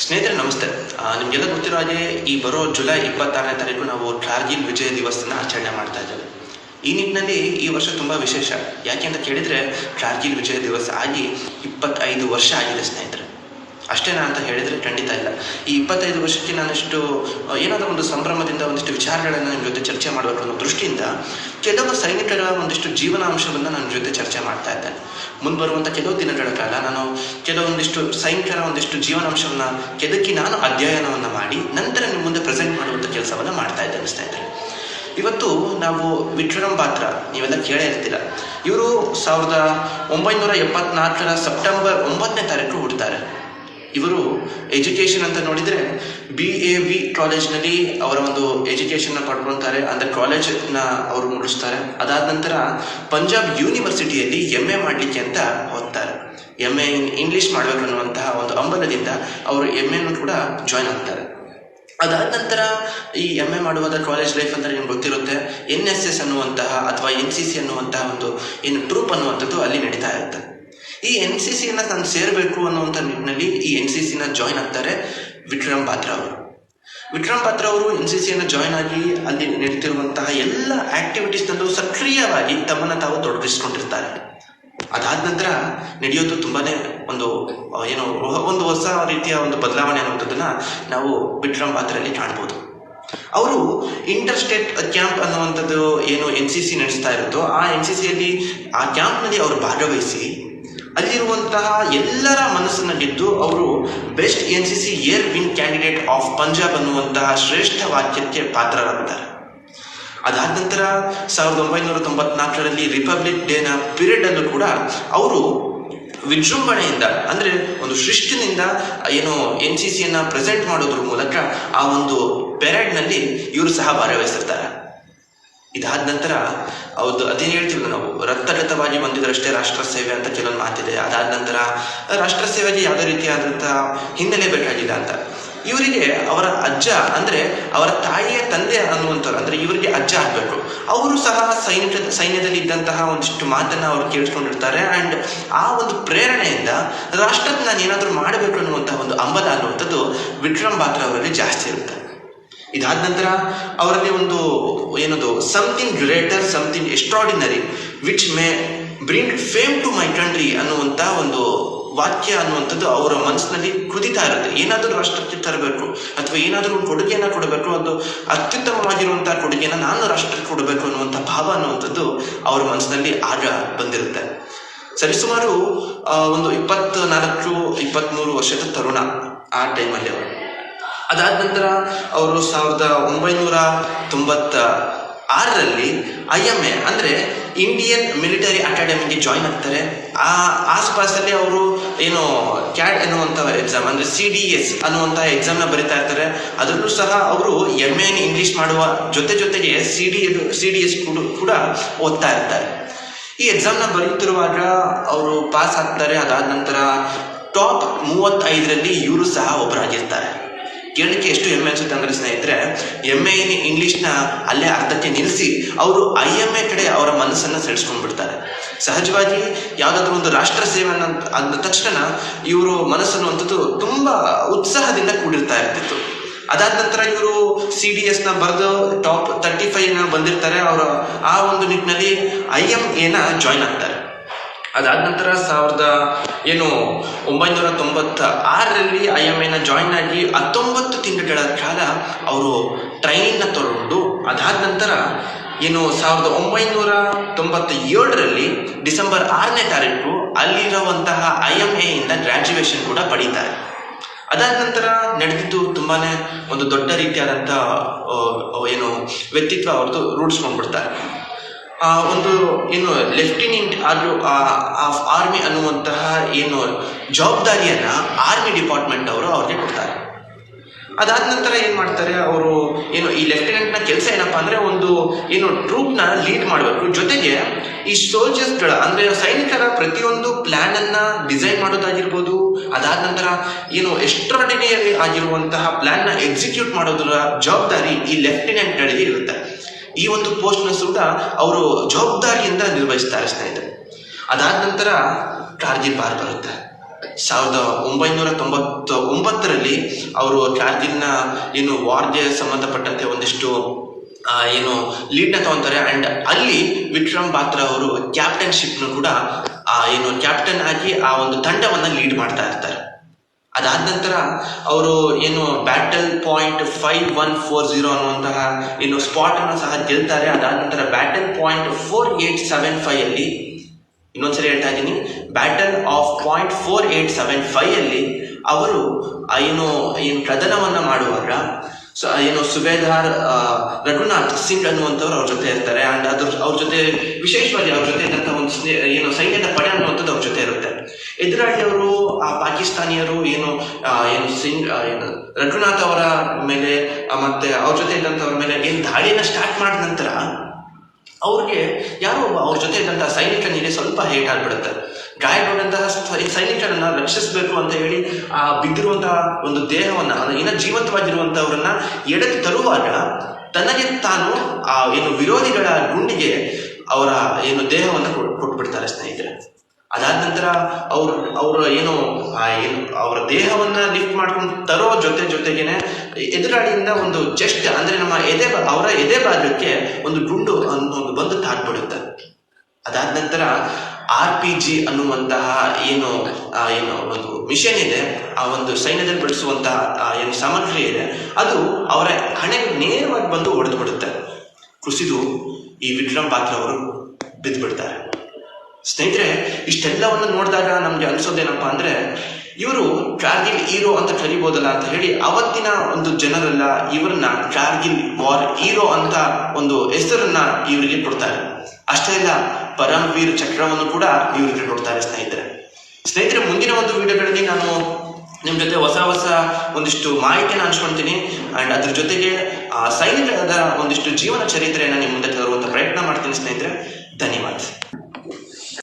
ಸ್ನೇಹಿತರೆ ನಮಸ್ತೆ. ನಿಮಗೆಲ್ಲ ಗೊತ್ತಿರೋ ಹಾಗೆ ಈ ಬರೋ ಜುಲೈ 26ನೇ ತಾರೀಕು ನಾವು ಕಾರ್ಗಿಲ್ ವಿಜಯ ದಿವಸನ ಆಚರಣೆ ಮಾಡ್ತಾ ಇದ್ದೇವೆ. ಈ ನಿಟ್ಟಿನಲ್ಲಿ ಈ ವರ್ಷ ತುಂಬ ವಿಶೇಷ. ಯಾಕೆ ಅಂತ ಕೇಳಿದರೆ ಕಾರ್ಗಿಲ್ ವಿಜಯ ದಿವಸ ಆಗಿ 25 ವರ್ಷ ಆಗಿದೆ ಸ್ನೇಹಿತರೆ. ಅಷ್ಟೇನಾ ಅಂತ ಹೇಳಿದರೆ ಖಂಡಿತ ಇಲ್ಲ. ಈ 25 ವರ್ಷಕ್ಕೆ ನಾನಿಷ್ಟು ಏನಾದರೂ ಒಂದು ಸಂಭ್ರಮದಿಂದ ಒಂದಿಷ್ಟು ವಿಚಾರಗಳನ್ನು ನಿಮ್ಮ ಜೊತೆ ಚರ್ಚೆ ಮಾಡಬೇಕು ಅನ್ನೋ ದೃಷ್ಟಿಯಿಂದ ಕೆಲವು ಸೈನಿಕರ ಒಂದಿಷ್ಟು ಜೀವನಾಂಶವನ್ನು ನನ್ನ ಜೊತೆ ಚರ್ಚೆ ಮಾಡ್ತಾ ಇದ್ದೇನೆ. ಮುಂದೆ ಕೆಲವು ದಿನಗಳ ಕಾಲ ನಾನು ಕೆಲವೊಂದಿಷ್ಟು ಸೈನಿಕರ ಒಂದಿಷ್ಟು ಜೀವನಾಂಶವನ್ನು ಕೆದಕಿ ನಾನು ಅಧ್ಯಯನವನ್ನು ಮಾಡಿ ನಂತರ ನಿಮ್ಮ ಮುಂದೆ ಪ್ರೆಸೆಂಟ್ ಮಾಡುವಂಥ ಕೆಲಸವನ್ನು ಮಾಡ್ತಾ ಇದ್ದೇನೆ ಸ್ನೇಹಿತರೆ. ಇವತ್ತು ನಾವು ವಿಕ್ರಮ್ ಬಾತ್ರಾ ನೀವೆಲ್ಲ ಕೇಳೇ ಇರ್ತೀರ. ಇವರು 1974 ಸೆಪ್ಟೆಂಬರ್ 9ನೇ ತಾರೀಕು ಹುಡ್ತಾರೆ. ಇವರು ಎಜುಕೇಷನ್ ಅಂತ ನೋಡಿದರೆ BAV ಕಾಲೇಜ್ನಲ್ಲಿ ಅವರ ಒಂದು ಎಜುಕೇಷನ್ನ ಪಡ್ಕೊಳ್ತಾರೆ, ಅಂದರೆ ಕಾಲೇಜನ್ನ ಅವರು ಮುಗಿಸ್ತಾರೆ. ಅದಾದ ನಂತರ ಪಂಜಾಬ್ ಯೂನಿವರ್ಸಿಟಿಯಲ್ಲಿ MA ಮಾಡಲಿಕ್ಕೆ ಅಂತ ಹೋಗ್ತಾರೆ. MA ಇನ್ ಇಂಗ್ಲೀಷ್ ಮಾಡಬೇಕು ಅನ್ನುವಂತಹ ಒಂದು ಹಂಬಲದಿಂದ ಅವರು MA ಕೂಡ ಜಾಯ್ನ್ ಆಗ್ತಾರೆ. ಅದಾದ ನಂತರ ಈ MA ಮಾಡುವಾಗ ಕಾಲೇಜ್ ಲೈಫ್ ಅಂದರೆ ನಿಮ್ಗೆ ಗೊತ್ತಿರುತ್ತೆ, NSS ಅನ್ನುವಂತಹ ಅಥವಾ NCC ಅನ್ನುವಂತಹ ಒಂದು ಏನು ಟ್ರೂಪ್ ಅನ್ನುವಂಥದ್ದು ಅಲ್ಲಿ ನಡೀತಾ ಇರುತ್ತೆ. ಈ NCCಯನ್ನು ನಾನು ಸೇರಬೇಕು ಅನ್ನುವಂಥ ನಿಟ್ಟಿನಲ್ಲಿ ಈ NCCನ ಜಾಯ್ನ್ ಆಗ್ತಾರೆ ವಿಕ್ರಮ್ ಬಾತ್ರಾ ಅವರು. ವಿಕ್ರಮ್ ಬಾತ್ರಾ ಅವರು NCCಯನ್ನು ಜಾಯ್ನ್ ಆಗಿ ಅಲ್ಲಿ ನಡೀತಿರುವಂತಹ ಎಲ್ಲ ಆಕ್ಟಿವಿಟೀಸ್ನಲ್ಲೂ ಸಕ್ರಿಯವಾಗಿ ತಮ್ಮನ್ನು ತಾವು ತೊಡಗಿಸ್ಕೊಂಡಿರ್ತಾರೆ. ಅದಾದ ನಂತರ ನಡೆಯೋದು ತುಂಬಾನೇ ಒಂದು ಹೊಸ ರೀತಿಯ ಒಂದು ಬದಲಾವಣೆ ಅನ್ನುವಂಥದ್ದನ್ನು ನಾವು ವಿಕ್ರಮ್ ಬಾತ್ರಲ್ಲಿ ಕಾಣ್ಬೋದು. ಅವರು ಇಂಟರ್ ಸ್ಟೇಟ್ ಕ್ಯಾಂಪ್ ಅನ್ನುವಂಥದ್ದು ಏನು NCC ನಡೆಸ್ತಾ ಇರುತ್ತೋ ಆ NCCಯಲ್ಲಿ ಆ ಕ್ಯಾಂಪ್ನಲ್ಲಿ ಅವರು ಭಾಗವಹಿಸಿ ಅಲ್ಲಿರುವಂತಹ ಎಲ್ಲರ ಮನಸ್ಸನ್ನು ಗೆದ್ದು ಅವರು best NCC air wing candidate of Punjab ಅನ್ನುವಂತಹ ಶ್ರೇಷ್ಠ ವಾಕ್ಯಕ್ಕೆ ಪಾತ್ರರಾಗ್ತಾರೆ. ಅದಾದ ನಂತರ 1994ರಲ್ಲಿ ರಿಪಬ್ಲಿಕ್ ಡೇನ ಪೀರಿಯಡಲ್ಲೂ ಕೂಡ ಅವರು ವಿಜೃಂಭಣೆಯಿಂದ ಅಂದರೆ ಒಂದು ಶಿಸ್ತಿನಿಂದ NCCಯನ್ನು ಪ್ರೆಸೆಂಟ್ ಮಾಡೋದ್ರ ಮೂಲಕ ಆ ಒಂದು ಪೆರೇಡ್ನಲ್ಲಿ ಇವರು ಸಹ ಭಾಗವಹಿಸಿರ್ತಾರೆ. ಇದಾದ ನಂತರ ಅದೇನು ಹೇಳ್ತೀವಿ ನಾವು, ರಕ್ತಗತವಾಗಿ ಬಂದಿದ್ರಷ್ಟೇ ರಾಷ್ಟ್ರ ಸೇವೆ ಅಂತ ಕೆಲವೊಂದು ಮಾತಿದೆ. ಅದಾದ ನಂತರ ರಾಷ್ಟ್ರ ಸೇವೆಗೆ ಯಾವುದೇ ರೀತಿಯಾದಂಥ ಹಿನ್ನೆಲೆ ಬೇಕಾಗಿಲ್ಲ ಅಂತ ಇವರಿಗೆ ಅವರ ಅಜ್ಜ ಅಂದರೆ ಅವರ ತಾಯಿಯ ತಂದೆ ಅನ್ನುವಂಥವ್ರು, ಅಂದರೆ ಇವರಿಗೆ ಅಜ್ಜ ಆಗಬೇಕು, ಅವರು ಸಹ ಸೈನ್ಯದಲ್ಲಿ ಇದ್ದಂತಹ ಒಂದಿಷ್ಟು ಮಾತನ್ನು ಅವರು ಕೇಳಿಸ್ಕೊಂಡಿರ್ತಾರೆ. ಆ್ಯಂಡ್ ಆ ಒಂದು ಪ್ರೇರಣೆಯಿಂದ ರಾಷ್ಟ್ರಕ್ಕೆ ನಾನು ಏನಾದರೂ ಮಾಡಬೇಕು ಅನ್ನುವಂಥ ಒಂದು ಹಂಬಲ ಅನ್ನುವಂಥದ್ದು ವಿಕ್ರಮ್ ಬಾತ್ರಾ ಅವರಲ್ಲಿ ಜಾಸ್ತಿ ಇರುತ್ತೆ. ಇದಾದ ನಂತರ ಅವರಲ್ಲಿ something greater, something extraordinary which may bring fame to my country ಅನ್ನುವಂಥ ಒಂದು ವಾಕ್ಯ ಅನ್ನುವಂಥದ್ದು ಅವರ ಮನಸ್ಸಿನಲ್ಲಿ ಕುದಿತಾ ಇರುತ್ತೆ. ಏನಾದರೂ ರಾಷ್ಟ್ರಕ್ಕೆ ತರಬೇಕು ಅಥವಾ ಏನಾದರೂ ಒಂದು ಕೊಡುಗೆಯನ್ನು ಕೊಡಬೇಕು, ಒಂದು ಅತ್ಯುತ್ತಮವಾಗಿರುವಂಥ ಕೊಡುಗೆಯನ್ನು ನಾನು ರಾಷ್ಟ್ರಕ್ಕೆ ಕೊಡಬೇಕು ಅನ್ನುವಂಥ ಭಾವ ಅನ್ನುವಂಥದ್ದು ಅವರ ಮನಸ್ಸಿನಲ್ಲಿ ಆಗ ಬಂದಿರುತ್ತೆ. ಸರಿಸುಮಾರು ಒಂದು 24-23 ವರ್ಷದ ತರುಣ ಆ ಟೈಮಲ್ಲಿ ಅವರು. ಅದಾದ ನಂತರ ಅವರು 1996ರಲ್ಲಿ IMA ಅಂದರೆ ಇಂಡಿಯನ್ ಮಿಲಿಟರಿ ಅಕಾಡೆಮಿಗೆ ಜಾಯ್ನ್ ಆಗ್ತಾರೆ. ಆ ಆಸ್ಪಾಸಲ್ಲಿ ಅವರು ಕ್ಯಾಡ್ ಎನ್ನುವಂಥ ಎಕ್ಸಾಮ್ ಅಂದರೆ CDS ಅನ್ನುವಂಥ ಎಕ್ಸಾಮ್ನ ಬರೀತಾ ಇರ್ತಾರೆ. ಅದರಲ್ಲೂ ಸಹ ಅವರು MA ಇಂಗ್ಲೀಷ್ ಮಾಡುವ ಜೊತೆಗೆ CDS ಕೂಡ ಓದ್ತಾ ಇರ್ತಾರೆ. ಈ ಎಕ್ಸಾಮ್ನ ಬರೀತಿರುವಾಗ ಅವರು ಪಾಸ್ ಆಗ್ತಾರೆ. ಅದಾದ ನಂತರ ಟಾಪ್ 35ರಲ್ಲಿ ಇವರು ಸಹ ಒಬ್ಬರಾಗಿರ್ತಾರೆ. ಕೇಳಲಿಕ್ಕೆ ಎಷ್ಟು ಹೆಮ್ಮೆ ಅನಿಸುತ್ತೆ ಅಂದರೆ ಸ್ನೇಹಿತರೆ, MA ಇಂಗ್ಲೀಷ್ನ ಅಲ್ಲೇ ಅರ್ಧಕ್ಕೆ ನಿಲ್ಲಿಸಿ ಅವರು IMA ಕಡೆ ಅವರ ಮನಸ್ಸನ್ನು ಸೆಳೆಸ್ಕೊಂಡ್ಬಿಡ್ತಾರೆ. ಸಹಜವಾಗಿ ಯಾವುದಾದ್ರೂ ಒಂದು ರಾಷ್ಟ್ರ ಸೇವೆ ಅಂದ ತಕ್ಷಣ ಇವರು ಮನಸ್ಸನ್ನುವಂಥದ್ದು ತುಂಬ ಉತ್ಸಾಹದಿಂದ ಕೂಡಿರ್ತಾ ಇರ್ತಿತ್ತು. ಅದಾದ ನಂತರ ಇವರು CDSನ ಬರೆದು ಟಾಪ್ 35ನ ಬಂದಿರ್ತಾರೆ. ಅವರು ಆ ಒಂದು ನಿಟ್ಟಿನಲ್ಲಿ IMAನ ಜಾಯ್ನ್ ಆಗ್ತಾರೆ. ಅದಾದ ನಂತರ 1996ರಲ್ಲಿ IMAನ ಜಾಯ್ನ್ ಆಗಿ 19 ತಿಂಗಳ ಕಾಲ ಅವರು ಟ್ರೈನಿಂಗ್ನ ತಗೊಂಡು ಅದಾದ ನಂತರ 1997ರಲ್ಲಿ ಡಿಸೆಂಬರ್ 6ನೇ ತಾರೀಕು ಅಲ್ಲಿರುವಂತಹ IMAಯಿಂದ ಗ್ರ್ಯಾಜುಯೇಷನ್ ಕೂಡ ಪಡೀತಾರೆ. ಅದಾದ ನಂತರ ನಡೆದಿದ್ದು ತುಂಬಾ ಒಂದು ದೊಡ್ಡ ರೀತಿಯಾದಂಥ ವ್ಯಕ್ತಿತ್ವ ಅವ್ರದ್ದು ರೂಢಿಸ್ಕೊಂಡ್ಬಿಡ್ತಾರೆ. ಲೆಫ್ಟಿನೆಂಟ್ ಆಫ್ ಆರ್ಮಿ ಅನ್ನುವಂತಹ ಜವಾಬ್ದಾರಿಯನ್ನು ಆರ್ಮಿ ಡಿಪಾರ್ಟ್ಮೆಂಟ್ ಅವರು ಅವ್ರಿಗೆ ಕೊಡ್ತಾರೆ. ಅದಾದ ನಂತರ ಏನು ಮಾಡ್ತಾರೆ ಅವರು ಈ ಲೆಫ್ಟಿನೆಂಟ್ನ ಕೆಲಸ ಏನಪ್ಪ ಅಂದರೆ ಟ್ರೂಪ್ನ ಲೀಡ್ ಮಾಡಬೇಕು, ಜೊತೆಗೆ ಈ ಸೋಲ್ಜರ್ಸ್ಗಳ ಅಂದರೆ ಸೈನಿಕರ ಪ್ರತಿಯೊಂದು ಪ್ಲ್ಯಾನನ್ನು ಡಿಸೈನ್ ಮಾಡೋದಾಗಿರ್ಬೋದು. ಅದಾದ ನಂತರ ಎಕ್ಸ್ಟ್ರಾರ್ಡಿನರಿ ಆಗಿರುವಂತಹ ಪ್ಲ್ಯಾನ್ನ ಎಕ್ಸಿಕ್ಯೂಟ್ ಮಾಡೋದರ ಜವಾಬ್ದಾರಿ ಈ ಲೆಫ್ಟಿನೆಂಟ್ಗಳಿಗೆ ಇರುತ್ತೆ. ಈ ಒಂದು ಪೋಸ್ಟ್ನ ಕೂಡ ಅವರು ಜವಾಬ್ದಾರಿಯಿಂದ ನಿರ್ವಹಿಸ್ತಾರೆ ಸ್ನೇಹಿತರೆ. ಅದಾದ ನಂತರ ಕಾರ್ಗಿಲ್ ವಾರ್ ಬರುತ್ತೆ. 1999ರಲ್ಲಿ ಅವರು ಕಾರ್ಗಿಲ್ನ ಏನು ವಾರ್ಗೆ ಸಂಬಂಧಪಟ್ಟಂತೆ ಒಂದಿಷ್ಟು ಏನು ಲೀಡ್ನ ತಗೊಂತಾರೆ. ಅಂಡ್ ಅಲ್ಲಿ ವಿಕ್ರಮ್ ಬಾತ್ರಾ ಅವರು ಕ್ಯಾಪ್ಟನ್ಶಿಪ್ನು ಕೂಡ ಏನು ಕ್ಯಾಪ್ಟನ್ ಆಗಿ ಆ ಒಂದು ತಂಡವನ್ನ ಲೀಡ್ ಮಾಡ್ತಾ ಇರ್ತಾರೆ. ಅದಾದ ನಂತರ ಅವರು ಏನು ಬ್ಯಾಟಲ್ ಪಾಯಿಂಟ್ 5140 ಅನ್ನುವಂತಹ ಏನು ಸ್ಪಾಟ್ ಅನ್ನು ಸಹ ಗೆಲ್ತಾರೆ. ಅದಾದ ನಂತರ ಬ್ಯಾಟಲ್ ಪಾಯಿಂಟ್ 4875 ಅಲ್ಲಿ, ಇನ್ನೊಂದ್ಸರಿ ಹೇಳ್ತಾ ಇದ್ದೀನಿ, ಬ್ಯಾಟಲ್ ಆಫ್ ಪಾಯಿಂಟ್ 4875 ಅಲ್ಲಿ ಅವರು ಏನು ಕದನವನ್ನ ಮಾಡುವಾಗ ಏನು ಸುಬೇದಾರ್ ರಘುನಾಥ್ ಸಿಂಗ್ ಅನ್ನುವಂಥವ್ರು ಅವ್ರ ಜೊತೆ ಇರ್ತಾರೆ. ಅಂಡ್ ಅವ್ರ ಜೊತೆ ವಿಶೇಷವಾಗಿ ಅವ್ರ ಜೊತೆ ಇದ್ದಂಥ ಒಂದು ಏನು ಸೈನ್ಯದ ಪಡೆ ಅನ್ನುವಂಥದ್ದು ಅವ್ರ ಜೊತೆ ಇರುತ್ತೆ. ಎದುರಾಳಿ ಅವರು ಆ ಪಾಕಿಸ್ತಾನಿಯರು ಏನು ಸಿಂಗ್ ರಘುನಾಥ್ ಅವರ ಮೇಲೆ ಮತ್ತೆ ಅವ್ರ ಜೊತೆ ಇದ್ದಂಥವ್ರ ಮೇಲೆ ಏನು ದಾಳಿನ ಸ್ಟಾರ್ಟ್ ಮಾಡಿದ ನಂತರ ಅವ್ರಿಗೆ ಯಾರೋ ಒಬ್ಬ ಅವ್ರ ಜೊತೆ ಇದ್ದಂತಹ ಸೈನಿಕನಿಗೆ ಸ್ವಲ್ಪ ಹೇಟ್ ಆಗ್ಬಿಡುತ್ತೆ. ಗಾಯಗೊಂಡಂತಹ ಸೈನಿಕರನ್ನ ರಕ್ಷಿಸಬೇಕು ಅಂತ ಹೇಳಿ ಆ ಬಿದ್ದಿರುವಂತಹ ಒಂದು ದೇಹವನ್ನ, ಇನ್ನ ಜೀವಂತವಾಗಿರುವಂತಹವ್ರನ್ನ ಎಡೆದು ತರುವಾಗ ತನಗೆ ತಾನು ಆ ಏನು ವಿರೋಧಿಗಳ ಗುಂಡಿಗೆ ಅವರ ಏನು ದೇಹವನ್ನ ಕೊಟ್ಬಿಡ್ತಾರೆ ಸ್ನೇಹಿತರೆ. ಅದಾದ ನಂತರ ಅವರು ಏನು ಅವರ ದೇಹವನ್ನ ಲಿಫ್ಟ್ ಮಾಡ್ಕೊಂಡು ತರೋ ಜೊತೆಗೇನೆ ಎದುರಾಳಿಯಿಂದ ಒಂದು ಚೆಸ್ಟ್ ಅಂದ್ರೆ ನಮ್ಮ ಅವರ ಎದೆ ಭಾಗಕ್ಕೆ ಒಂದು ಗುಂಡು ಅನ್ನೋದು ಬಂದು ತಾಕ್ಬಿಡುತ್ತೆ. ಅದಾದ ನಂತರ RPG ಅನ್ನುವಂತಹ ಏನು ಒಂದು ಮಿಷನ್ ಇದೆ, ಆ ಒಂದು ಸೈನ್ಯದಲ್ಲಿ ಬಳಸುವಂತಹ ಏನು ಸಾಮಗ್ರಿ ಇದೆ, ಅದು ಅವರ ಹಣೆಗೆ ನೇರವಾಗಿ ಬಂದು ಹೊಡೆದು ಬಿಡುತ್ತೆ. ಕುಸಿದು ಈ ವಿಕ್ರಮ್ ಬಾತ್ರಾ ಅವರು ಬಿದ್ದುಬಿಡ್ತಾರೆ. ಸ್ನೇಹಿತರೆ, ಇಷ್ಟೆಲ್ಲವನ್ನು ನೋಡಿದಾಗ ನಮ್ಗೆ ಅನ್ಸೋದೇನಪ್ಪಾ ಅಂದ್ರೆ ಇವರು ಕಾರ್ಗಿಲ್ ಹೀರೋ ಅಂತ ಕರಿಬೋದಲ್ಲ ಅಂತ ಹೇಳಿ ಅವತ್ತಿನ ಒಂದು ಜನರೆಲ್ಲ ಇವ್ರನ್ನ ಕಾರ್ಗಿಲ್ ವಾರ್ ಹೀರೋ ಅಂತ ಒಂದು ಹೆಸರನ್ನ ಇವರಿಗೆ ಕೊಡ್ತಾರೆ. ಅಷ್ಟೇ ಅಲ್ಲ, ಪರಮವೀರ್ ಚಕ್ರವನ್ನು ಕೂಡ ಇವರಿಗೆ ಕೊಡ್ತಾರೆ. ಸ್ನೇಹಿತರೆ, ಮುಂದಿನ ಒಂದು ವಿಡಿಯೋಗಳಲ್ಲಿ ನಾನು ನಿಮ್ಮ ಜೊತೆ ಹೊಸ ಒಂದಿಷ್ಟು ಮಾಹಿತಿಯನ್ನು ಹಂಚ್ಕೊಳ್ತೀನಿ. ಅಂಡ್ ಅದ್ರ ಜೊತೆಗೆ ಸೈನಿಕರ ಒಂದಿಷ್ಟು ಜೀವನ ಚರಿತ್ರೆಯನ್ನು ನಿಮ್ಮ ಮುಂದೆ ತರುವಂತ